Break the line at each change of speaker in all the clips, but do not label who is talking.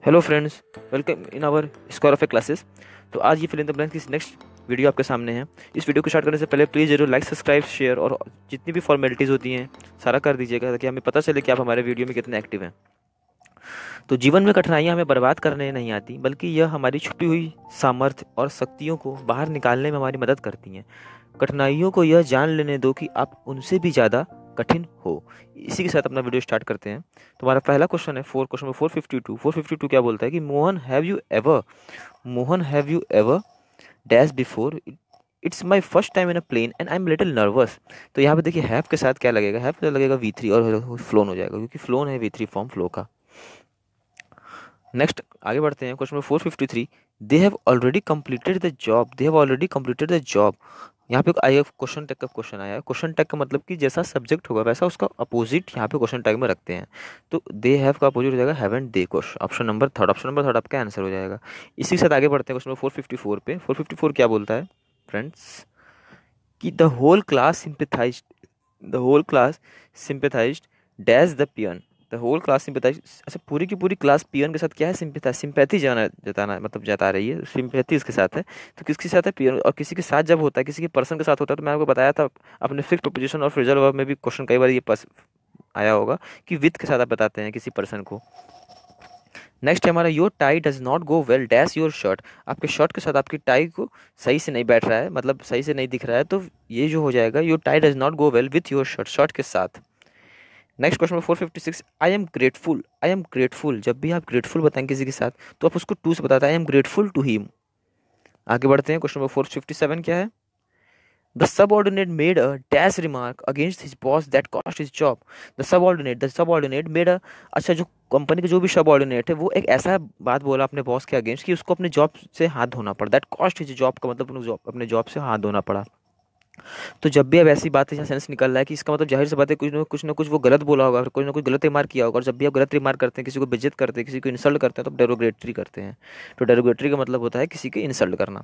Hello friends, welcome in our square of A classes. तो आज ये फिल इन द ब्लैंक्स की next video आपके सामने है। इस वीडियो को स्टार्ट करने से पहले प्लीज़ जरूर लाइक, सब्सक्राइब, शेयर और जितनी भी फॉर्मेलिटीज़ होती हैं सारा कर दीजिएगा, ताकि हमें पता चले कि आप हमारे वीडियो में कितने एक्टिव हैं। तो जीवन में कठिनाइयाँ हमें बर्बाद करने नहीं आती, बल्कि यह हमारी छुपी हुई सामर्थ्य और शक्तियों को बाहर निकालने में हमारी मदद करती हैं। कठिनाइयों को यह जान लेने दो कि आप उनसे भी ज़्यादा कठिन हो। इसी के साथ अपना वीडियो स्टार्ट करते हैं। तो हमारा पहला क्वेश्चन है क्वेश्चन नंबर 452 क्या बोलता है कि Mohan have you ever dash before, it's my first time in a plane and I am little nervous. तो यहाँ पे देखिए हैव के साथ क्या लगेगा, हैव पे लगेगा V3 और फ्लोन हो जाएगा, क्योंकि फ्लोन है V3 फॉर्म फ्लो का। नेक्स्ट आगे बढ़ते हैं। Question number 453, they have already completed the job, they have already completed the job. यहाँ पे आया क्वेश्चन टैग का क्वेश्चन आया है। क्वेश्चन टैग का मतलब कि जैसा सब्जेक्ट होगा वैसा उसका अपोजिट यहाँ पे क्वेश्चन टैग में रखते हैं। तो दे हैव का अपोजिट हो जाएगा हैवंट दे। क्वेश्चन ऑप्शन नंबर थर्ड आपका आंसर हो जाएगा। इसी के साथ आगे बढ़ते हैं क्वेश्चन नंबर 454 पे। 454 क्या बोलता है फ्रेंड्स कि the whole class sympathised dash the peon. The whole class sympathise, अच्छा पूरी की पूरी क्लास पियन के साथ क्या है, सिंपैथी जताना मतलब जता रही है, सिंपैथी इसके साथ है। तो किसके साथ है, पियन। और किसी के साथ जब होता है, किसी के पर्सन के साथ होता है, तो मैं आपको बताया था अपने फिक्स प्रोपोजिशन और फ्रेजल वर्ब में भी क्वेश्चन कई बार ये आया होगा कि विथ के साथ आप बताते हैं किसी पर्सन को। नेक्स्ट है हमारा your tie does not go well dash your shirt. आपके शर्ट के साथ आपकी टाई को सही से नहीं बैठ रहा है, मतलब सही से नहीं दिख रहा है, तो ये जो हो जाएगा your tie does not go well with your shirt, shirt के साथ। Next question 456, I am grateful. I am grateful, जब भी आप ग्रेटफुल बताएं किसी के साथ तो आप उसको टू से बताते हैं, I am grateful to him. आगे बढ़ते हैं। क्वेश्चन नंबर 457 क्या है, the subordinate made a dash remark against his boss that cost his job. The subordinate made a, अच्छा जो कंपनी के जो भी सबऑर्डिनेट है वो एक ऐसा बात बोला अपने बॉस के अगेंस्ट कि उसको अपने जॉब से हाथ धोना पड़ा। दैट कॉस्ट हिज जॉब का मतलब अपने जॉब से हाथ धोना पड़ा। तो जब भी अब ऐसी बात है, सेंस निकल रहा है कि इसका मतलब जाहिर सी बात है कुछ ना कुछ वो गलत बोला होगा, कुछ ना कुछ गलत रिमार्क किया होगा। और जब भी आप गलत रिमार्क करते हैं, किसी को बेइज्जत करते हैं, किसी को इंसल्ट करते हैं, तो डेरोगेटरी करते हैं। तो डेरोगेटरी का मतलब होता है किसी के इंसल्ट करना।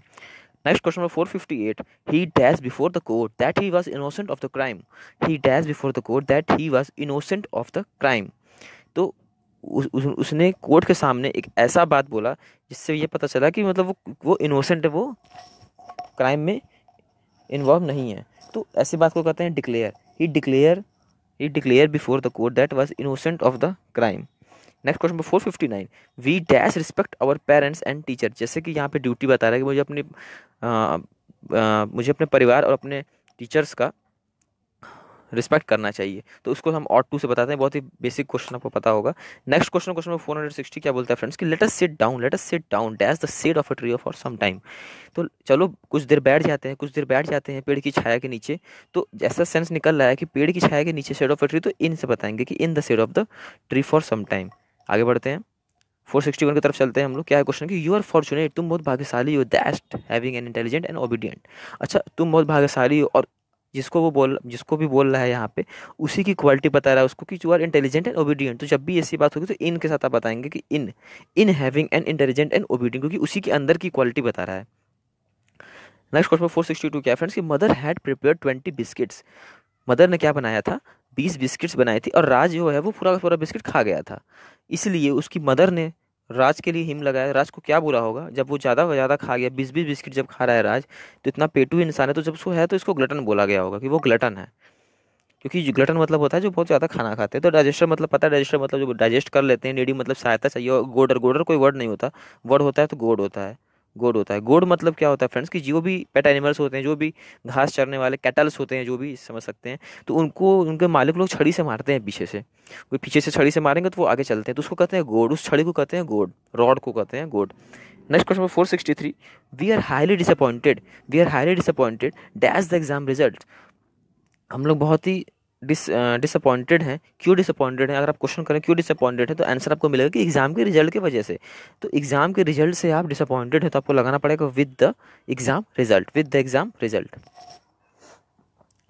Next question number 458, he dash before the court that he was innocent of the crime. He dash before the court that he was innocent of the crime. तो उसने कोर्ट के सामने एक ऐसा बात बोला जिससे ये पता चला कि मतलब वो इनोसेंट है, वो क्राइम में इन्वॉल्व नहीं है। तो ऐसी बात को कहते हैं declare. He declare before the court that was innocent of the crime. Next question number 459, we dash respect our parents and teacher. जैसे कि यहाँ पे ड्यूटी बता रहा है कि मुझे अपने परिवार और अपने टीचर्स का रिस्पेक्ट करना चाहिए। तो उसको हम ऑट टू से बताते हैं। बहुत ही बेसिक क्वेश्चन आपको पता होगा। नेक्स्ट क्वेश्चन नंबर 460 क्या बोलता है फ्रेंड्स कि let us sit down dash the shade of a tree for some time. तो चलो कुछ देर बैठ जाते हैं पेड़ की छाया के नीचे। तो जैसा सेंस निकल रहा है कि पेड़ की छाया के नीचे शेड ऑफ अ ट्री, तो इन से बताएंगे कि in the shade of the tree for some time. आगे बढ़ते हैं 461 की तरफ चलते हैं हम लोग। क्या है क्वेश्चन कि यू आर फॉर्चुनेट, तुम बहुत भाग्यशाली हो, that having an intelligent and obedient. अच्छा तुम बहुत भाग्यशाली हो, और जिसको भी बोल रहा है यहाँ पे उसी की क्वालिटी बता रहा है उसको कि you are intelligent and obedient. तो जब भी ऐसी बात होगी तो इन के साथ आप बताएंगे कि in having an intelligent and obedient, क्योंकि उसी के अंदर की क्वालिटी बता रहा है। नेक्स्ट क्वेश्चन 462 क्या फ्रेंड्स कि mother had prepare 20 biscuits. Mother ने क्या बनाया था, 20 बिस्किट्स बनाई थी, और राज जो है वो पूरा का पूरा बिस्किट खा गया था। इसलिए उसकी मदर ने राज के लिए हिम लगाया। राज को क्या बुरा होगा जब वो ज़्यादा खा गया, 20 बिस्किट जब खा रहा है राज, तो इतना पेटू इंसान है, तो जब उसको है तो इसको ग्लटन बोला गया होगा कि वो ग्लटन है। क्योंकि ग्लटन मतलब होता है जो बहुत ज़्यादा खाना खाते हैं। तो डाइजेस्टर मतलब पता है, डाइजेस्टर मतलब जो डाइजेस्ट कर लेते हैं। नीडी मतलब सहायता चाहिए, और गोडर कोई वर्ड नहीं होता, वर्ड होता है तो गोड होता है। गोड मतलब क्या होता है फ्रेंड्स कि जो भी पेट एनिमल्स होते हैं, जो भी घास चरने वाले कैटल्स होते हैं, जो भी समझ सकते हैं, तो उनको उनके मालिक लोग छड़ी से मारते हैं पीछे से। कोई पीछे से छड़ी से मारेंगे तो वो आगे चलते हैं, तो उसको कहते हैं गोड, उस छड़ी को कहते हैं गोड, रॉड को कहते हैं goad. Next question 463, we are highly disappointed dash the exam result. हम लोग बहुत ही डिसअपॉइंटेड हैं। क्यों डिसअपॉइंटेड हैं, अगर आप क्वेश्चन करें क्यों डिसअपॉइंटेड है, तो आंसर आपको मिलेगा कि एग्जाम के रिजल्ट की वजह से। तो एग्जाम के रिजल्ट से आप डिसअपॉइंटेड हैं, तो आपको लगाना पड़ेगा with the exam result.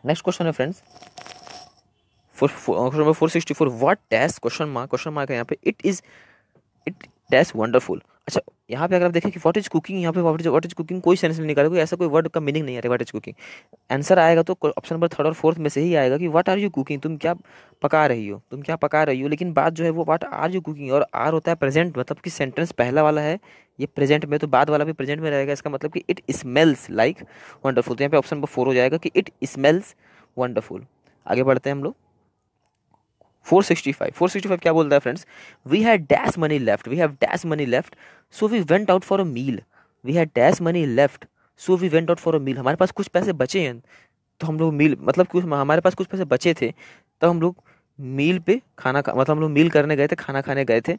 Next question है friends question number 464, what dash question mark है यहाँ पे, इट डैश वंडरफुल। अच्छा, यहाँ पे अगर आप देखें कि व्हाट इज कुकिंग, यहाँ पे व्हाट इज कुकिंग कोई सेंस नहीं निकाले, कोई ऐसा कोई वर्ड का मीनिंग नहीं आ रहा है व्हाट इज कुकिंग। आंसर आएगा तो ऑप्शन नंबर थर्ड और फोर्थ में से ही आएगा कि व्हाट आर यू कुकिंग, तुम क्या पका रही हो, तुम क्या पका रही हो। लेकिन बात जो है वो व्हाट आर यू कुकिंग, और आर होता है प्रेजेंट, मतलब कि सेंटेंस पहला वाला है ये प्रेजेंट में, तो बाद वाला भी प्रेजेंट में रहेगा। इसका मतलब कि इट स्मेल्स लाइक वंडरफुल, तो यहाँ पे ऑप्शन नंबर 4 हो जाएगा कि इट स्मेल्स वंडरफुल। आगे बढ़ते हैं हम लोग। 465 क्या बोलता है friends, we had dash money left, we have dash money left, so we went out for a meal. We had dash money left, so we went out for a meal, हमारे पास कुछ पैसे बचे हैं तो हम लोग मील, मतलब कुछ हमारे पास कुछ पैसे बचे थे तो हम लोग मील पे मतलब हम लोग मील करने गए थे, खाना खाने गए थे।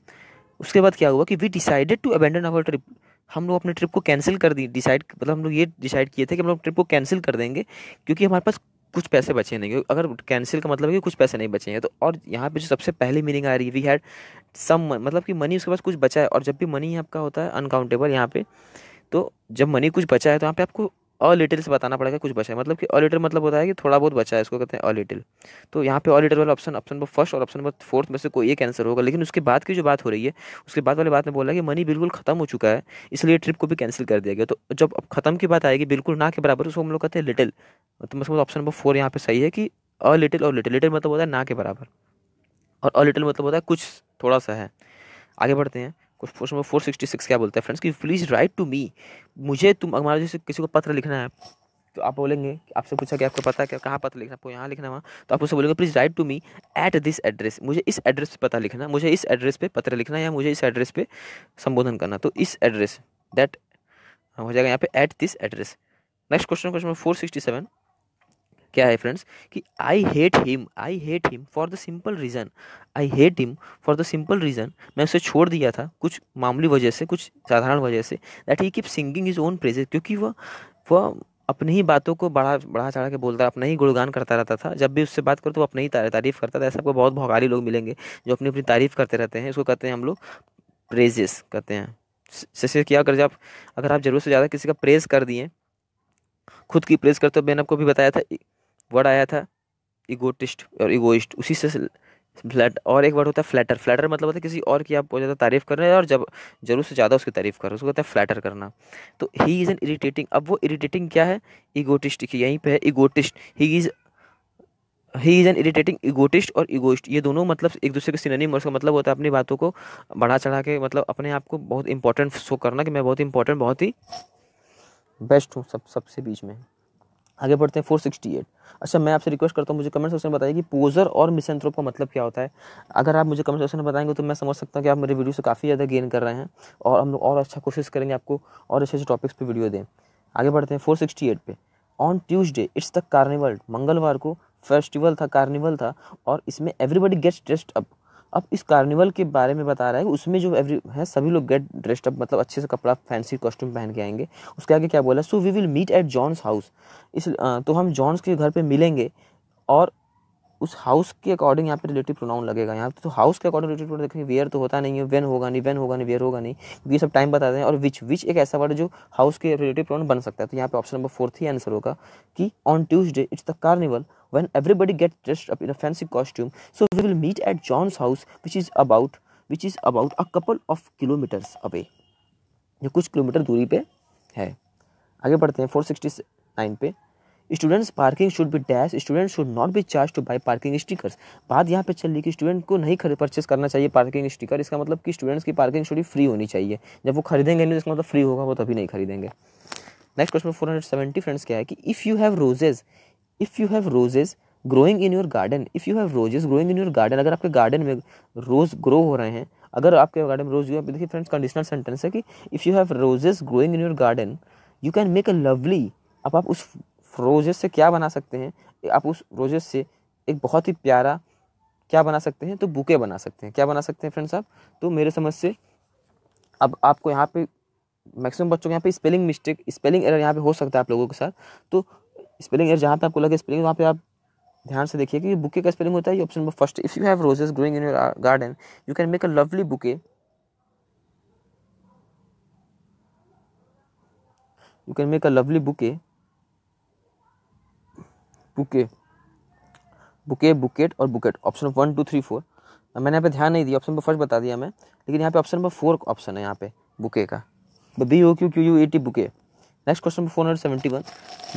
उसके बाद क्या हुआ कि we decided to abandon our trip, हम लोग अपने ट्रिप को कैंसिल कर दी, डिसाइड मतलब हम लोग ये डिसाइड किए थे कि हम लोग ट्रिप को कैंसिल कर देंगे क्योंकि हमारे पास कुछ पैसे बचे नहीं, क्योंकि अगर कैंसिल का मतलब है कि कुछ पैसे नहीं बचे हैं। तो और यहाँ पे जो सबसे पहली मीनिंग आ रही है वी हैड सम, मतलब कि मनी उसके पास कुछ बचा है, और जब भी मनी आपका होता है अनकाउंटेबल यहाँ पे, तो जब मनी कुछ बचा है तो यहाँ पे आपको अ लिटिल से बताना पड़ेगा कुछ बचा है, मतलब कि अ लिटिल मतलब होता है कि थोड़ा बहुत बचा है, इसको कहते हैं अ लिटिल। तो यहाँ पे अ लिटिल वाला ऑप्शन ऑप्शन नंबर फर्स्ट और ऑप्शन नंबर फोर्थ में से कोई एक आंसर होगा। लेकिन उसके बाद की जो बात हो रही है, उसके बाद वाली बात में बोला कि मनी बिल्कुल खत्म हो चुका है, इसलिए ट्रिप को भी कैंसिल कर दिया गया। तो जब अब खत्म की बात आएगी बिल्कुल ना के बराबर, उसको हम लोग कहते हैं लिटिल। तो मतलब ऑप्शन नंबर 4 यहाँ पे सही है कि अ लिटिल, और लिटिल लिटिल मतलब होता है ना के बराबर, और अ लिटिल मतलब होता है कुछ थोड़ा सा है। आगे बढ़ते हैं। क्वेश्चन नंबर 466 क्या बोलता है फ्रेंड्स कि प्लीज राइट टू मी, मुझे तुम, हमारा जैसे किसी को पत्र लिखना है तो आप बोलेंगे, आपसे पूछा कि आपको पता है क्या कहाँ पत्र लिखना है, आपको यहाँ लिखना है वहाँ, तो आप उससे बोलेंगे please write to me at this address, मुझे इस एड्रेस पे पता लिखना, मुझे इस एड्रेस पे पत्र लिखना, या मुझे इस एड्रेस पे संबोधन करना। तो इस एड्रेस दैट हो जाएगा यहाँ पे eight this address. Next question, question number 467 क्या है फ्रेंड्स कि I hate him for the simple reason, I hate him for the simple reason, मैं उसे छोड़ दिया था कुछ मामूली वजह से, कुछ साधारण वजह से, that he keep singing his own praises, क्योंकि वह अपनी ही बातों को बढ़ा बढ़ा चढ़ा के बोलता, अपना ही गुणगान करता रहता था। जब भी उससे बात करो तो वो अपनी ही तारीफ करता था। ऐसे आपको बहुत भौकाली लोग मिलेंगे जो अपनी अपनी तारीफ करते रहते हैं, इसको कहते हैं हम लोग प्रेजेस कहते हैं। जैसे कि अगर आप जरूरत से ज़्यादा किसी का प्रेज कर दिए, खुद की प्रेज करते, मैंने आपको भी बताया था वर्ड आया था इगोटिस्ट और इगोइस्ट, उसी से फ्लैट, और एक वर्ड होता है फ्लैटर, फ्लैटर मतलब होता है किसी और की आप बहुत ज़्यादा तारीफ कर रहे हैं और जब जरूर से ज़्यादा उसकी तारीफ कर रहे हैं, उसको कहते हैं फ्लैटर करना। तो ही इज़ एन इरिटेटिंग, अब वो इरिटेटिंग क्या है, इगोटिस्ट की, यहीं पे है egotist, he is an irritating egotist और इगोइस्ट, ये दोनों मतलब एक दूसरे के सिनोनिम, और उसका मतलब होता है अपनी बातों को बढ़ा चढ़ा के, मतलब अपने आप को बहुत इंपॉर्टेंट शो करना कि मैं बहुत इंपॉर्टेंट, बहुत ही बेस्ट हूँ सबसे बीच में। आगे बढ़ते हैं 468। अच्छा, मैं आपसे रिक्वेस्ट करता हूँ मुझे कमेंट सेक्शन में बताइए कि पोजर और मिसेंथ्रोप का मतलब क्या होता है। अगर आप मुझे कमेंट सेक्शन में बताएंगे तो मैं समझ सकता हूँ कि आप मेरे वीडियो से काफ़ी ज़्यादा गेन कर रहे हैं, और हम लोग और अच्छा कोशिश करेंगे आपको और अच्छे अच्छे टॉपिक्स पे वीडियो दें। आगे बढ़ते हैं 468 पे। On Tuesday it's the carnival, मंगलवार को फेस्टिवल था, कार्निवल था, और इसमें एवरीबडी गेट्स ड्रेस्ड अप। अब इस कार्निवल के बारे में बता रहा है, उसमें जो एवरी है सभी लोग गेट ड्रेस्ड अप, मतलब अच्छे से कपड़ा फैंसी कॉस्ट्यूम पहन के आएंगे। उसके आगे क्या बोला, so we will meet at John's house, तो हम जॉन्स के घर पे मिलेंगे, और उस हाउस के अकॉर्डिंग यहाँ पे रिलेटिव प्रोनाउन लगेगा। यहाँ पे तो हाउस के अकॉर्डिंग रिलेटिव प्रोनाउन देखेंगे, वेयर तो होता नहीं है, वेन होगा नहीं, वेन होगा नहीं, वेयर होगा नहीं, क्योंकि ये सब टाइम बताते हैं। और विच एक ऐसा वर्ड जो हाउस के रिलेटिव प्रोनाउन बन सकता है। तो यहाँ पे ऑप्शन नंबर 4 ही आंसर होगा कि on Tuesday it's the carnival when everybody gets dressed up in a fancy costume, so we will meet at John's house, which is about a couple of kilometers away, जो कुछ kilometre दूरी पे है। आगे बढ़ते हैं 469 पे। Students parking should be dash, student should not be charge two by parking stickers. बात यहाँ पे चल रही कि स्टूडेंट को नहीं परचेस करना चाहिए पार्किंग स्टिकर, इसका मतलब कि स्टूडेंट्स की पार्किंग शुड फ्री होनी चाहिए। जब वो खरीदेंगे नहीं, इसका मतलब फ्री होगा, वो तभी नहीं खरीदेंगे। नेक्स्ट क्वेश्चन 470 फ्रेंड्स क्या है कि if you have roses growing in your garden, if you have roses growing in your garden, अगर आपके गार्डन में रोज ग्रो हो रहे हैं, अगर आपके गार्डन में रोज, देखिए फ्रेंड्स कंडीशनल सेंटेंस है कि if you have roses growing in your garden you can make a lovely. अब आप उस रोजेस से क्या बना सकते हैं, आप उस रोजेस से एक बहुत ही प्यारा क्या बना सकते हैं, तो बुके बना सकते हैं। क्या बना सकते हैं फ्रेंड्स आप, तो मेरे समझ से अब आपको यहाँ पे मैक्सिमम बच्चों के यहाँ पे स्पेलिंग मिस्टेक, स्पेलिंग एरर यहाँ पे हो सकता है आप लोगों के साथ। तो स्पेलिंग एरर जहाँ पे आपको लगे स्पेलिंग, वहाँ पे आप ध्यान से देखिए कि बुके का स्पेलिंग होता है ये option number first, if you have roses growing in your garden you can make a lovely bouquet, you can make a lovely bouquet, bouquet bouquet bouquet और बुकेट, ऑप्शन 1 2 3 4। मैंने यहाँ पे ध्यान नहीं दिया, ऑप्शन नंबर फर्स्ट बता दिया मैं, लेकिन यहाँ पे ऑप्शन नंबर 4 ऑप्शन है यहाँ पे बुके का, BOQQUET bouquet. Next question 471,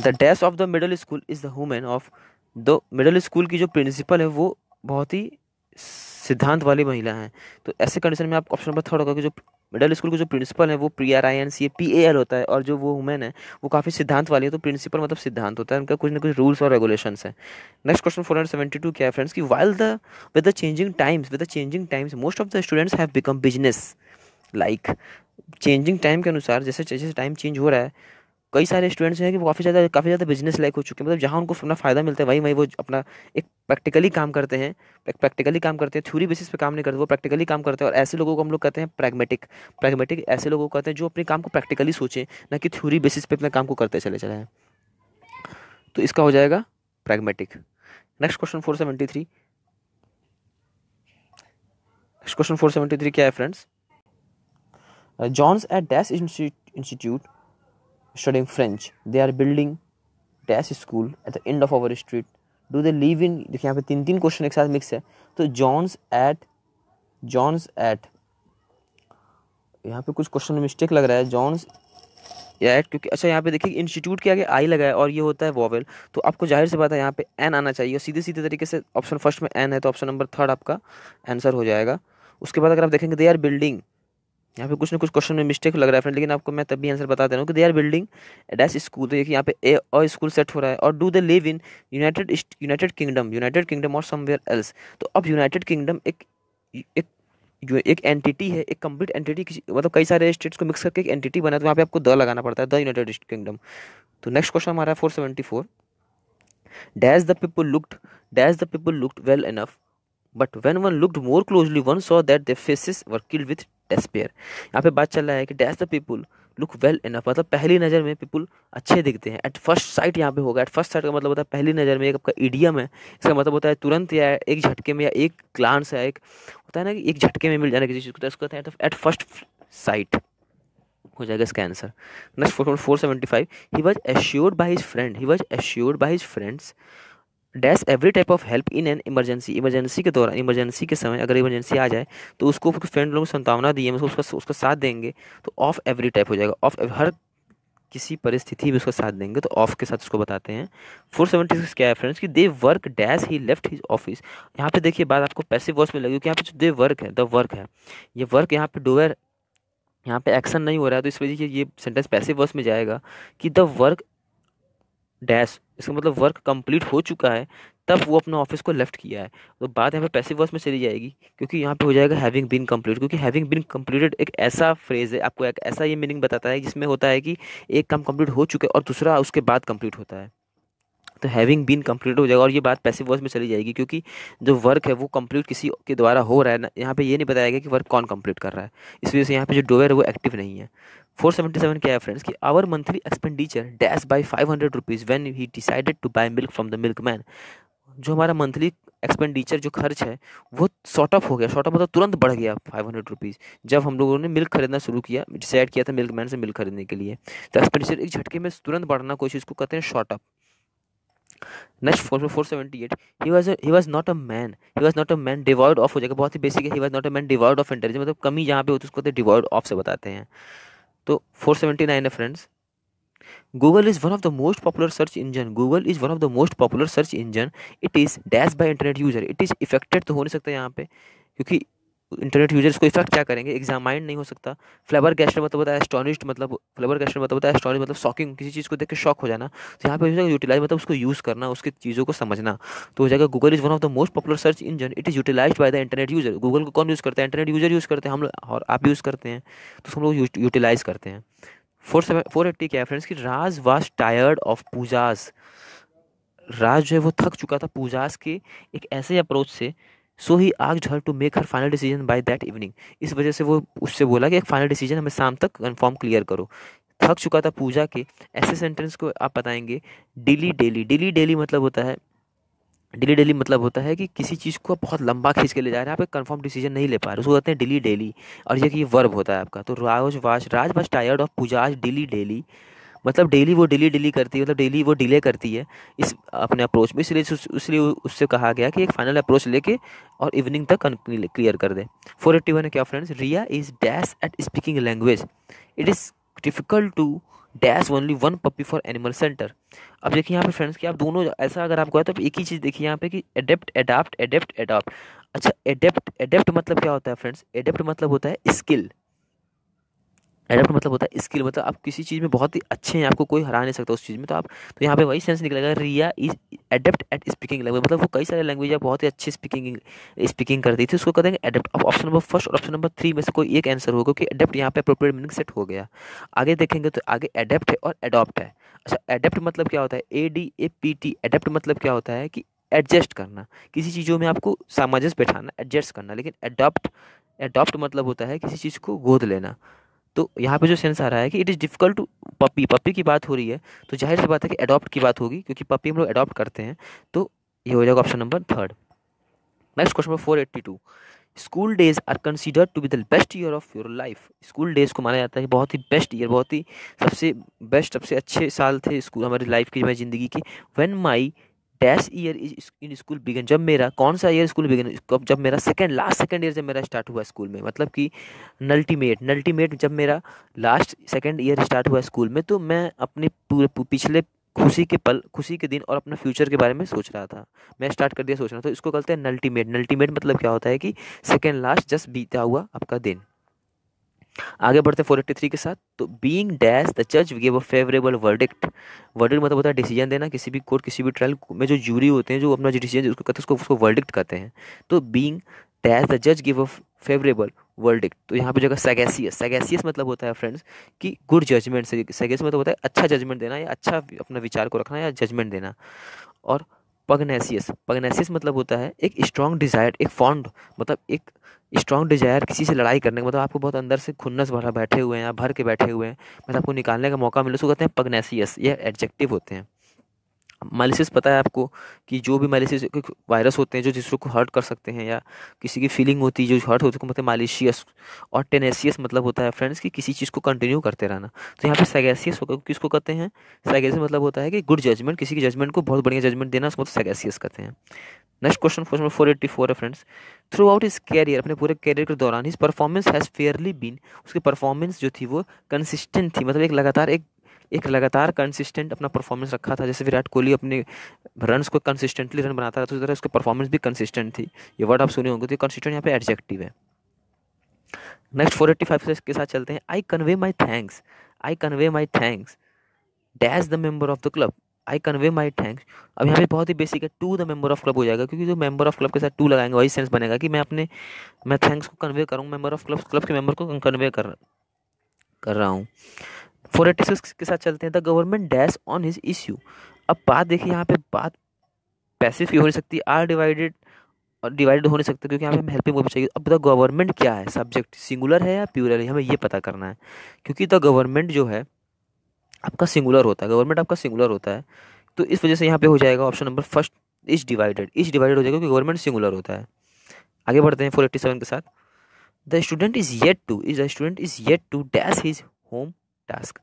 the dash of the middle school is the women of the middle school की जो प्रिंसिपल है वो बहुत ही सिद्धांत वाली महिला है। तो ऐसे कंडीशन में आप ऑप्शन नंबर थर्ड होगा कि जो मिडिल स्कूल के जो प्रिंसिपल है वो PRINCPAL होता है, और जो वो वुमेन है वो काफ़ी सिद्धांत वाली है। तो प्रिंसिपल मतलब सिद्धांत होता है, उनका कुछ ना कुछ रूल्स और रेगुलेशंस है। नेक्स्ट क्वेश्चन 472 क्या है फ्रेंड्स कि while the with the changing times most of the students have become business like. Changing time के अनुसार जैसे जैसे टाइम चेंज हो रहा है, कई सारे स्टूडेंट्स हैं कि वो काफ़ी ज़्यादा बिजनेस लाइक हो चुके हैं, मतलब जहाँ उनको अपना फ़ायदा मिलता है वहीं वहीं वो अपना एक प्रैक्टिकली काम करते हैं। प्रैक्टिकली काम करते हैं, थ्योरी बेसिस पे काम नहीं करते, वो प्रैक्टिकली काम करते हैं। और ऐसे लोगों को हम लोग कहते हैं प्रैग्मेटिक ऐसे लोगों को कहते हैं जो अपने काम को प्रैक्टिकली सोचें, ना कि थ्योरी बेसिस पे अपने काम को करते चले चले हैं। तो इसका हो जाएगा प्रैग्मेटिक। नेक्स्ट क्वेश्चन 473, क्या है friends, John's at dash institute studying French. They are building dash school at the end of our street. Do they live in, देखिए यहाँ पे तीन क्वेश्चन एक साथ मिक्स है। तो जॉन्स एट यहाँ पे कुछ क्वेश्चन में मिस्टेक लग रहा है, जॉन्स एट, क्योंकि अच्छा यहाँ पे देखिए इंस्टीट्यूट के आगे आई लगा है और ये होता है वॉवेल, तो आपको जाहिर सी बात है यहाँ पे एन आना चाहिए। और सीधे सीधे तरीके से ऑप्शन फर्स्ट में एन है, तो ऑप्शन नंबर थर्ड आपका आंसर हो जाएगा। उसके बाद अगर आप देखेंगे दे आर बिल्डिंग, यहाँ पे कुछ ना कुछ क्वेश्चन में मिस्टेक लग रहा है फ्रेंड, लेकिन आपको मैं तब भी आंसर बता दे रहा हूँ कि they are building dash school. तो देखिए यहाँ पे ए स्कूल सेट हो रहा है। और do they live in United kingdom और समवेयर एल्स। तो अब यूनाइटेड किंगडम एक एक एंटिटी है, एक कंप्लीट एंटिटी, किसी मतलब कई सारे स्टेट्स को मिक्स करके एक एंटिटी बना है, तो वहाँ पे आपको द लगाना पड़ता है, द यूनाइटेड किंगडम। तो नेक्स्ट क्वेश्चन हमारा 474, dash the people looked well enough but when one looked more closely one saw that their faces were killed with despair. यहाँ पे बात चल रहा है कि dash the people look well enough, मतलब पहली नज़र में पीपल अच्छे दिखते हैं। एट फर्स्ट साइट यहाँ पे होगा, एट फर्स्ट साइट का मतलब होता है पहली नज़र में, एक आपका इडियम है, इसका मतलब होता है तुरंत या एक झटके में या एक ग्लांस या एक होता है ना कि एक झटके में मिल जाना किसी चीज़ को, तो इसको कहते हैं एट फर्स्ट साइट हो जाएगा इसका answer. Next 475, he was assured by his friends dash every type of help in an emergency. Emergency के दौरान, इमरजेंसी के समय अगर इमरजेंसी आ जाए तो उसको फ्रेंड लोग संतावना दिए, उसका साथ देंगे। तो ऑफ एवरी टाइप हो जाएगा, ऑफ हर किसी परिस्थिति में उसका साथ देंगे, तो ऑफ के साथ उसको बताते हैं। 476 क्या है फ्रेंड्स कि they work dash he left his office. यहाँ पे देखिए बात आपको पैसिव वॉइस में लगी कि यहाँ पे जो दे वर्क है, द वर्क है, ये वर्क यहाँ पे डूअर, यहाँ पे एक्शन नहीं हो रहा है, तो इस वजह से ये सेंटेंस पैसिव वॉइस में जाएगा कि द वर्क डैश, इसका मतलब वर्क कंप्लीट हो चुका है तब वो अपने ऑफिस को लेफ्ट किया है। तो बात यहाँ पे पैसिव वॉइस में चली जाएगी, क्योंकि यहाँ पे हो जाएगा हैविंग बीन कंप्लीट, क्योंकि हैविंग बीन कंप्लीटेड एक ऐसा फ्रेज है, आपको एक ऐसा ये मीनिंग बताता है जिसमें होता है कि एक काम कंप्लीट हो चुके और दूसरा उसके बाद कंप्लीट होता है। तो हैविंग बीन कंप्लीट हो जाएगा, और ये बात पैसिव वॉइस में चली जाएगी, क्योंकि जो वर्क है वो कंप्लीट किसी के द्वारा हो रहा है ना, यहाँ पे ये नहीं बताया गया कि वर्क कौन कंप्लीट कर रहा है, इस वजह से यहाँ पे जो डोअर है वो एक्टिव नहीं है। 477 क्या है फ्रेंड्स कि our monthly expenditure dash by 500 rupees when he decided to buy milk from the milk man. जो हमारा मंथली एक्सपेंडिचर जो खर्च है वो सॉर्ट ऑफ हो गया, सॉर्ट ऑफ मतलब तुरंत बढ़ गया 500 रुपीज़, जब हम लोगों ने मिल्क खरीदना शुरू किया, डिसाइड किया था मिल्क मैन से मिल्क खरीदने के लिए। तो एक्सपेंडिचर एक झटके में तुरंत बढ़ना, कोई चीज़ को कहते हैं short up. Next 478, he was not a man devoid of हो जाएगा, बहुत ही बेसिक है, he was not a man devoid of intelligence, मतलब कमी जहाँ पे होती है उसको कहते हैं डिवॉइड ऑफ से बताते हैं। तो 479 है friends, Google is one of the most popular search engine, Google is one of the most popular search engine, it is dash by internet user, it is affected तो हो नहीं सकता यहाँ पे, क्योंकि इंटरनेट यूजर्स को इफेक्ट क्या करेंगे, एग्जामाइंड नहीं हो सकता। फ्लेवर गैस्टर मतलब होता है एस्टोनिश्ड, मतलब फ्लेवर गैस्टर मतलब होता है एस्टोनिश मतलब शॉकिंग, किसी चीज़ को देख के शॉक हो जाना। तो यहाँ पे हो जाएगा यूटिलाइज मतलब उसको यूज़ करना, उसकी चीज़ों को समझना। तो हो जाएगा Google is one of the most popular search engine, it is utilised by the internet user. Google को कौन यूज़ करता है, इंटरनेट यूजर यूज़ करते हैं, हम लोग और आप यूज़ करते हैं, तो हम लोग यूटिलाइज करते हैं। 480 क्या है फ्रेंड्स कि राज वाज टायर्ड ऑफ पूजास, राज जो है वो थक चुका था पूजास के एक ऐसे अप्रोच से, so he asked her to make her final decision by that evening, इस वजह से वो उससे बोला कि एक फाइनल डिसीजन हमें शाम तक कंफर्म क्लियर करो। थक चुका था पूजा के, ऐसे सेंटेंस को आप बताएंगे डेली डेली। डेली डेली मतलब होता है कि किसी चीज़ को आप बहुत लंबा खींच के ले जा रहे हैं, आप एक कंफर्म डिसीजन नहीं ले पा रहे, उसको कहते हैं डेली डेली। और ये कि ये वर्ब होता है आपका। तो Raj was tired of Pooja's daily daily मतलब डेली वो डिली करती है, मतलब डेली वो डिले करती है इस अपने अप्रोच में, इसलिए इसलिए उससे कहा गया कि एक फाइनल अप्रोच लेके और इवनिंग तक क्लियर कर दे। 481 है क्या friends, Riya is dash at speaking language, it is difficult to dash only one puppy for animal centre. अब देखिए यहाँ पे फ्रेंड्स कि आप दोनों ऐसा अगर आपको है तो आप एक ही चीज़ देखिए यहाँ पे कि एडेप्ट एडाप्ट एडेप्ट एडॉप्ट। अच्छा, एडेप्ट एडेप्ट मतलब क्या होता है फ्रेंड्स, एडेप्ट मतलब होता है स्किल, एडेप्ट मतलब होता है स्किल, मतलब आप किसी चीज़ में बहुत ही अच्छे हैं, आपको कोई हरा नहीं सकता उस चीज़ में, तो आप तो यहाँ पे वही सेंस निकलेगा, Riya is adept at speaking language, मतलब वो कई सारे लैंग्वेज है बहुत ही अच्छी स्पीकिंग करती थी, उसको कहते हैं एडेप्ट। अब ऑप्शन नंबर फर्स्ट और ऑप्शन नंबर 3 में से कोई एक आंसर होगा कि एडेप्ट यहाँ पे अप्रोप्रिएट मीनिंग सेट हो गया। आगे देखेंगे तो आगे एडेप्ट है और एडॉप्ट है। अच्छा, एडेप्ट मतलब क्या होता है, ADAPT, एडेप्ट मतलब क्या होता है कि एडजस्ट करना, किसी चीज़ों में आपको सामंजस्य बैठाना, एडजस्ट करना। लेकिन एडॉप्ट एडॉप्ट मतलब होता है किसी चीज़ को गोद लेना। तो यहाँ पे जो सेंस आ रहा है कि it is difficult to puppy, puppy की बात हो रही है तो जाहिर सी बात है कि अडॉप्ट की बात होगी, क्योंकि पपी हम लोग अडॉप्ट करते हैं। तो ये हो जाएगा option number third. Next question number 482, school days are considered to be the best year of your life. School days को माना जाता है बहुत ही बेस्ट ईयर, बहुत ही सबसे बेस्ट, सबसे अच्छे साल थे स्कूल हमारी लाइफ की, हमारी ज़िंदगी की। When my dash year is in school began, जब मेरा कौन सा ईयर स्कूल बिगन, कब, जब मेरा सेकंड ईयर जब मेरा स्टार्ट हुआ स्कूल में, मतलब कि नल्टीमेट जब मेरा लास्ट सेकंड ईयर स्टार्ट हुआ स्कूल में, तो मैं अपने पूरे पिछले खुशी के पल, खुशी के दिन और अपना फ्यूचर के बारे में सोच रहा था, मैं स्टार्ट कर दिया सोचना। तो इसको कहते हैं नल्टीमेट। नल्टीमेट मतलब क्या होता है कि सेकंड लास्ट जस्ट बीता हुआ आपका दिन। आगे बढ़ते हैं 483 के साथ। तो बीइंग डैश द जज give a favourable verdict, verdict मतलब होता है डिसीजन देना, किसी भी कोर्ट किसी भी ट्रायल में जो जूरी होते हैं जो अपना जो डिसीजन उसको कहते हैं उसको वर्डिक्ट कहते हैं। तो बीइंग डैश द जज गिव अ फेवरेबल वर्डिक्ट, तो यहाँ पे जगह सैगेसियस, सैगेसियस मतलब होता है फ्रेंड्स कि गुड जजमेंट, से सैगेसियस मतलब होता है अच्छा जजमेंट देना या अच्छा अपना विचार को रखना या जजमेंट देना। और पगनेसियस, पगनेसियस मतलब होता है एक स्ट्रॉन्ग डिजायर, एक फॉन्ड, मतलब एक स्ट्रॉन्ग डिजायर किसी से लड़ाई करने का, मतलब आपको बहुत अंदर से खुन्नस भरा बैठे हुए हैं, आप भर के बैठे हुए हैं, मतलब आपको निकालने का मौका मिले, उसको कहते हैं पगनेसियस। ये एडजेक्टिव होते हैं। मालिशियस पता है आपको कि जो भी मालिशियस वायरस होते हैं जो दूसरों को हर्ट कर सकते हैं या किसी की फीलिंग होती है जो हर्ट होती है उसको मतलब मालिशियस। और टेनेसियस मतलब होता है फ्रेंड्स कि किसी चीज़ को कंटिन्यू करते रहना। तो यहाँ पे सैगेसियस होगा, किसको कहते हैं, सैगेसियस मतलब होता है कि गुड जजमेंट, किसी की जजमेंट को बहुत बढ़िया जजमेंट देना, उसको सैगेसियस कहते हैं। नेक्स्ट क्वेश्चन, क्वेश्चन नंबर 484 है friends. Throughout his career, अपने पूरे कैरियर के दौरान his performance has fairly been, उसकी परफॉर्मेंस जो थी वो कंसिस्टेंट थी, मतलब एक लगातार कंसिस्टेंट अपना परफॉर्मेंस रखा था। जैसे विराट कोहली अपने रन्स को कंसिस्टेंटली रन बनाता था, तो उसी तरह उसकी परफॉर्मेंस भी कंसिस्टेंट थी। ये वर्ड आप सुने होंगे, तो कंसिस्टेंट यहाँ पे एडजेक्टिव है। नेक्स्ट 485 के साथ चलते हैं। I convey my thanks, I convey my thanks dash the member of the club, I convey my thanks. अब यहाँ पे बहुत ही बेसिक है, to the member of club हो जाएगा, क्योंकि जो मेंबर ऑफ क्लब के साथ टू लगाएंगे वही सेंस बनेगा कि मैं थैंक्स को कन्वे करूँ, मेंबर ऑफ क्लब, क्लब के मेंबर को कन्वे कर रहा हूँ। 486 के साथ चलते हैं। The government dash on his issue. अब बात देखिए यहाँ पे, बात पैसिव ही हो नहीं सकती, आर डिवाइडेड और डिवाइडेड हो नहीं सकता, क्योंकि यहाँ पे हमें हेल्पिंग वर्ब चाहिए। अब द गवर्नमेंट क्या है, सब्जेक्ट सिंगुलर है या प्लूरल है, हमें ये पता करना है, क्योंकि द गवर्नमेंट जो है आपका सिंगुलर होता है, गवर्नमेंट आपका सिंगुलर होता है। तो इस वजह से यहाँ पे हो जाएगा option number first, is divided हो जाएगा क्योंकि गवर्नमेंट सिंगुलर होता है। आगे बढ़ते हैं 487 के साथ। The student is yet to dash his home task,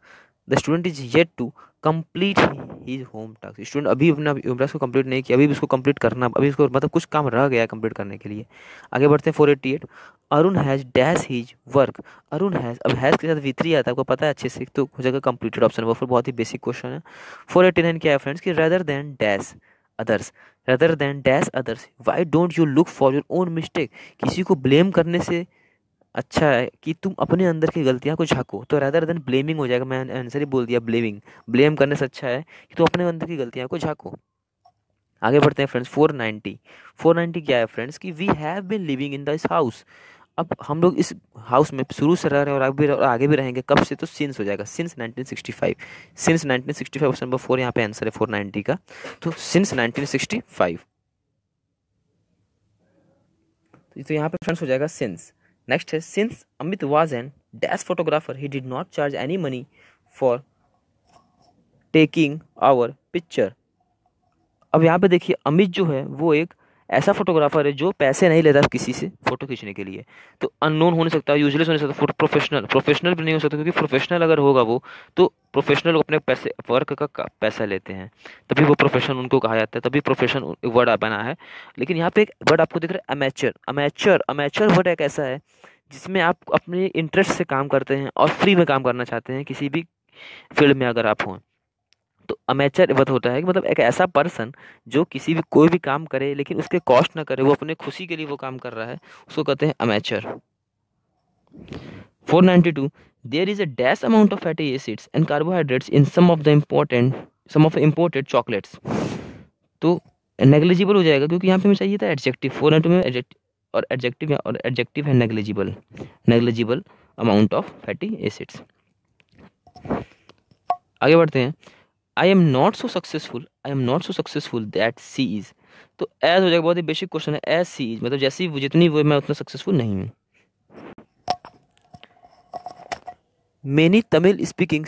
the student is yet to complete his home task, student अभी अपना होम टास्क को कंप्लीट नहीं किया, अभी भी उसको कंप्लीट करना, अभी उसको मतलब कुछ काम रह गया कंप्लीट करने के लिए। आगे बढ़ते हैं 488। Arun has dash his work, Arun has, अब हैज के साथ V3 आता है आपको पता है अच्छे से, तो हो जाएगा कंप्लीटेड ऑप्शन नंबर 4, बहुत ही बेसिक क्वेश्चन है। 489 क्या है फ्रेंड्स कि rather than dash others, rather than dash others why don't you look for your own mistake, किसी को ब्लेम करने से अच्छा है कि तुम अपने अंदर की गलतियां को झांको। तो रादर देन ब्लेमिंग हो जाएगा, मैं आंसर ही बोल दिया ब्लेमिंग, ब्लेम करने से अच्छा है कि तुम अपने अंदर की गलतियां को झांको। आगे बढ़ते हैं फ्रेंड्स 490। 490 क्या है फ्रेंड्स कि we have been living in this house, अब हम लोग इस हाउस में शुरू से रह रहे हैं और आगे भी रहेंगे, कब से, तो सिंस हो जाएगा, सिंस 1965, सिंस 1965 ऑप्शन नंबर 4 यहाँ पे आंसर है 490 का, तो सिंस 1965, तो यहाँ पे फ्रेंड्स हो जाएगा सिंस। नेक्स्ट है since Amit was an dash photographer he did not charge any money for taking our picture. अब यहाँ पे देखिए अमित जो है वो एक ऐसा फोटोग्राफर है जो पैसे नहीं लेता किसी से फोटो खींचने के लिए। तो अननोन हो नहीं सकता, यूजलेस हो नहीं सकता, प्रोफेशनल प्रोफेशनल भी नहीं हो सकता, क्योंकि प्रोफेशनल अगर होगा वो तो प्रोफेशनल अपने पैसे वर्क का पैसा लेते हैं, तभी वो प्रोफेशन उनको कहा जाता है, तभी प्रोफेशन वर्ड बना है। लेकिन यहाँ पे एक वर्ड आपको दिख रहा है अमेचर। अमेचर अमेचर वर्ड एक ऐसा है जिसमें आप अपने इंटरेस्ट से काम करते हैं और फ्री में काम करना चाहते हैं किसी भी फील्ड में अगर आप हों। तो अमेचर वह होता है कि मतलब एक ऐसा पर्सन जो किसी भी कोई भी काम करे लेकिन उसके कॉस्ट ना करे, वो अपने खुशी के लिए वो काम कर रहा है, उसको कहते हैं amateur. 492 there is a dash amount of fatty acids and carbohydrates in some of imported chocolates. तो नेग्लिजिबल हो जाएगा क्योंकि यहाँ पे हमें चाहिए था एडजेक्टिव। 492 में एडजेक्टिव और एडजेक्टिव है negligible, negligible amount of fatty acids. आगे बढ़ते हैं। I am not so successful that she is. तो एज हो जाएगा, बहुत ही बेसिक क्वेश्चन है। एज सी इज मतलब जैसी वो जितनी वो मैं उतना सक्सेसफुल नहीं हूँ। Many Tamil speaking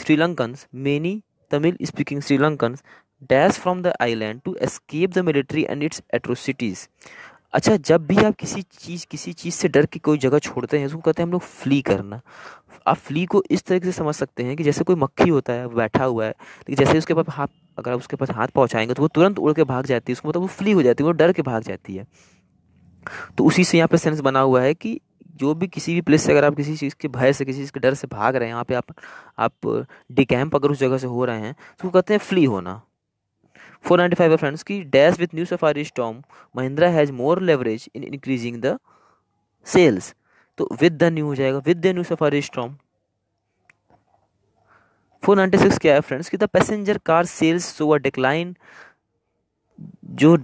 Sri Lankans dash from the island to escape the military and its atrocities. अच्छा, जब भी आप किसी चीज़ से डर के कोई जगह छोड़ते हैं उसको कहते हैं हम लोग फ्ली करना। आप फ्ली को इस तरीके से समझ सकते हैं कि जैसे कोई मक्खी होता है वो बैठा हुआ है, लेकिन जैसे उसके पास हाथ, अगर आप उसके पास हाथ पहुंचाएंगे तो वो तुरंत उड़ के भाग जाती है, उसको मतलब वो फ्ली हो जाती है, वो डर के भाग जाती है। तो उसी से यहाँ पे सेंस बना हुआ है कि जो भी किसी भी प्लेस से अगर आप किसी चीज़ के भय से, किसी चीज़ के डर से भाग रहे हैं, यहाँ पे आप डिकैम्प अगर उस जगह से हो रहे हैं तो वो कहते हैं फ्ली होना। 495 है फ्रेंड्स की dash with new Safari Storm Mahindra has more leverage in increasing the sales. तो विद द न्यू हो जाएगा, with the new Safari Storm. 496 क्या है फ्रेंड्स की the passenger car sales saw a decline. जो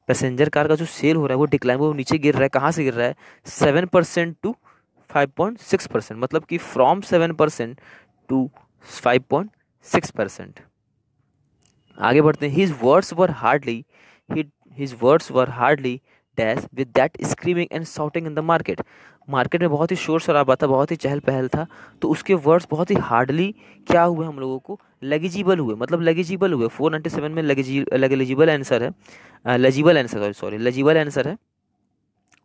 पैसेंजर कार का जो सेल हो रहा है वो डिक्लाइन, वो नीचे गिर रहा है। कहाँ से गिर रहा है? 7% टू 5.6%, मतलब कि फ्रॉम 7% टू 5.6%। आगे बढ़ते हैं। His words were hardly dash with that screaming and shouting in the market. Market में बहुत ही शोर शराबा था, बहुत ही चहल पहल था, तो उसके वर्ड्स बहुत ही हार्डली क्या हुए हम लोगों को? लेगिजिबल हुए, मतलब लेगिजिबल हुए। 497 में लेजिबल आंसर है, legible answer, sorry legible answer है।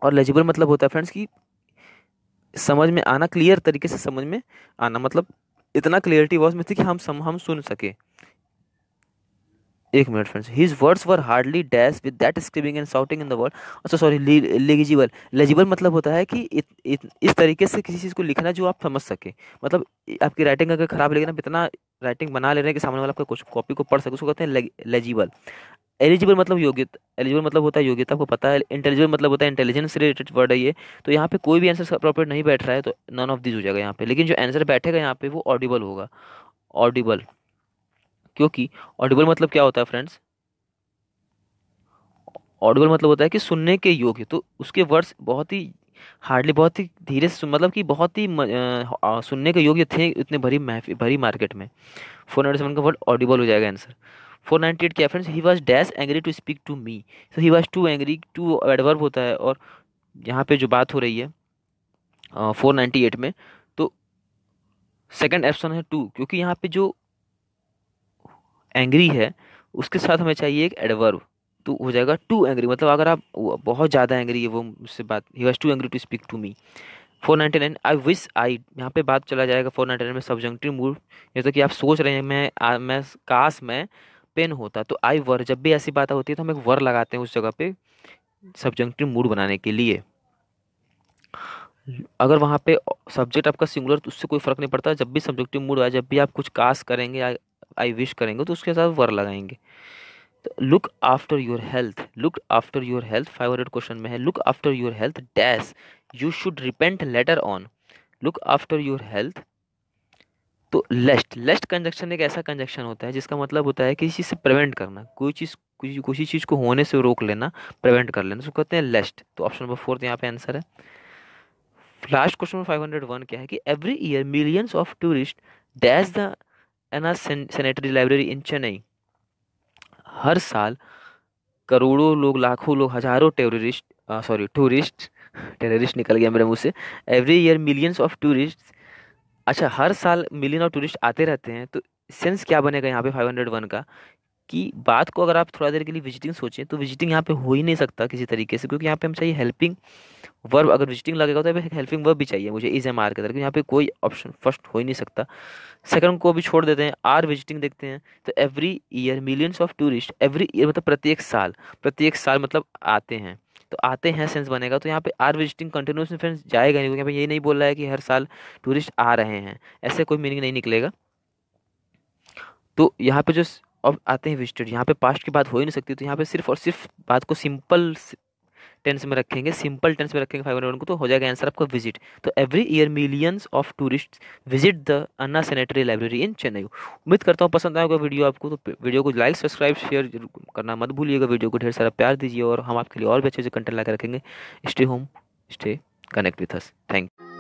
और लेजिबल मतलब होता है फ्रेंड्स की समझ में आना, क्लियर तरीके से समझ में आना, मतलब इतना क्लियरिटी वॉइस में थी कि हम सुन सके। एक minute friends. His words were hardly dash with that screaming and shouting in the world. अच्छा सॉरी, लेजिबल। लेजिबल मतलब होता है कि इस तरीके से किसी चीज़ को लिखना जो आप समझ सके। मतलब आपकी राइटिंग अगर खराब है लेकिन आप इतना राइटिंग बना ले रहे हैं कि सामने वाला आपका कुछ कॉपी को पढ़ सके, उसको कहते हैं लेजिबल। एलिजिबल मतलब योग्यता, एलिजिबल मतलब होता है योग्यता, आपको पता है। इंटेलिजिबल मतलब होता है इंटेलिजेंस से रिलेटेड वर्ड है ये। तो यहाँ पे कोई भी आंसर अप्रोप्रिएट नहीं बैठ रहा है, तो नन ऑफ दिस हो जाएगा यहाँ पे। लेकिन जो आंसर बैठेगा यहाँ पे वो ऑडिबल होगा, ऑडिबल। क्योंकि ऑडिबल मतलब क्या होता है फ्रेंड्स? ऑडिबल मतलब होता है कि सुनने के योग्य। तो उसके वर्ड्स बहुत ही हार्डली, बहुत ही धीरे से मतलब कि बहुत ही सुनने के योग्य थे इतने भरी मार्केट में। 497 का वर्ड ऑडिबल हो जाएगा आंसर। 498 क्या friends? He was dash angry to speak to me. तो he was too angry, too adverb होता है, और यहाँ पे जो बात हो रही है 498 में, तो सेकंड ऑप्शन है टू, क्योंकि यहाँ पे जो एंग्री है उसके साथ हमें चाहिए एक एडवर्ब, तो हो जाएगा टू एंग्री। मतलब अगर आप बहुत ज़्यादा एंग्री है वो मुझसे बात, he was too angry to speak to me. 499 I wish I, यहाँ पे बात चला जाएगा 499 में सब्जंक्टिव मूड। जैसे कि आप सोच रहे हैं मैं काश मैं पेन होता, तो आई वर, जब भी ऐसी बात होती है तो हम एक वर लगाते हैं उस जगह पे सब्जंक्टिव मूड बनाने के लिए। अगर वहाँ पे सब्जेक्ट आपका सिंगुलर तो उससे कोई फर्क नहीं पड़ता, जब भी सब्जेक्टिव मूड आए, जब भी आप कुछ काश करेंगे, आई विश करेंगे, तो उसके साथ वर लगाएंगे। Look after your health 500 question में है। Look after your health dash you should repent later on. Look after your health, तो लेस्ट कंजक्शन एक ऐसा कंजक्शन होता है जिसका मतलब होता है किसी चीज़ से प्रिवेंट करना, किसी चीज़ को होने से रोक लेना, प्रिवेंट कर लेना, उसको कहते हैं लेस्ट। तो ऑप्शन नंबर 4 यहाँ पे आंसर है। लास्ट क्वेश्चन में 501 क्या है कि every year millions of tourist dash the Anna centenary library in Chennai. हर साल करोड़ों लोग, लाखों लोग, हजारों टेररिस्ट निकल गया मेरे मुंह से। Every year millions of tourist, अच्छा हर साल मिलियन ऑफ टूरिस्ट आते रहते हैं, तो सेंस क्या बनेगा यहाँ पे 501 का कि बात को अगर आप थोड़ा देर के लिए विजिटिंग सोचें तो विजिटिंग यहाँ पे हो ही नहीं सकता किसी तरीके से, क्योंकि यहाँ पे हम चाहिए हेल्पिंग वर्ब। अगर विजिटिंग लगेगा तो यहाँ पे हेल्पिंग वर्ब भी चाहिए मुझे इज एम आर के तरह, यहाँ पे कोई ऑप्शन फर्स्ट हो ही नहीं सकता। सेकंड को भी छोड़ देते हैं, आर विजिटिंग देखते हैं। तो every year millions of tourist, every year मतलब प्रत्येक साल, प्रत्येक साल मतलब आते हैं, तो आते हैं सेंस बनेगा। तो यहाँ पे आर विजिटिंग कंटिन्यूस फ्रेंड्स जाएगा नहीं, क्योंकि यहाँ पे ये नहीं बोल रहा है कि हर साल टूरिस्ट आ रहे हैं, ऐसे कोई मीनिंग नहीं निकलेगा। तो यहाँ पे जो अब आते हैं विजिटेड, यहाँ पे पास्ट की बात हो ही नहीं सकती, तो यहाँ पे सिर्फ और सिर्फ बात को सिंपल टेंस में रखेंगे, सिंपल टेंस में रखेंगे 501 को, तो हो जाएगा आंसर आपका विजिट। तो every year millions of tourist visit the Anna sanitary library in Chennai. उम्मीद करता हूँ पसंद आएगा वीडियो आपको, तो वीडियो को लाइक सब्सक्राइब शेयर जरूर करना मत भूलिएगा, वीडियो को ढेर सारा प्यार दीजिए और हम आपके लिए और भी अच्छे अच्छे कंटेंट ला कर रखेंगे। Stay home, stay connect with us, thank you.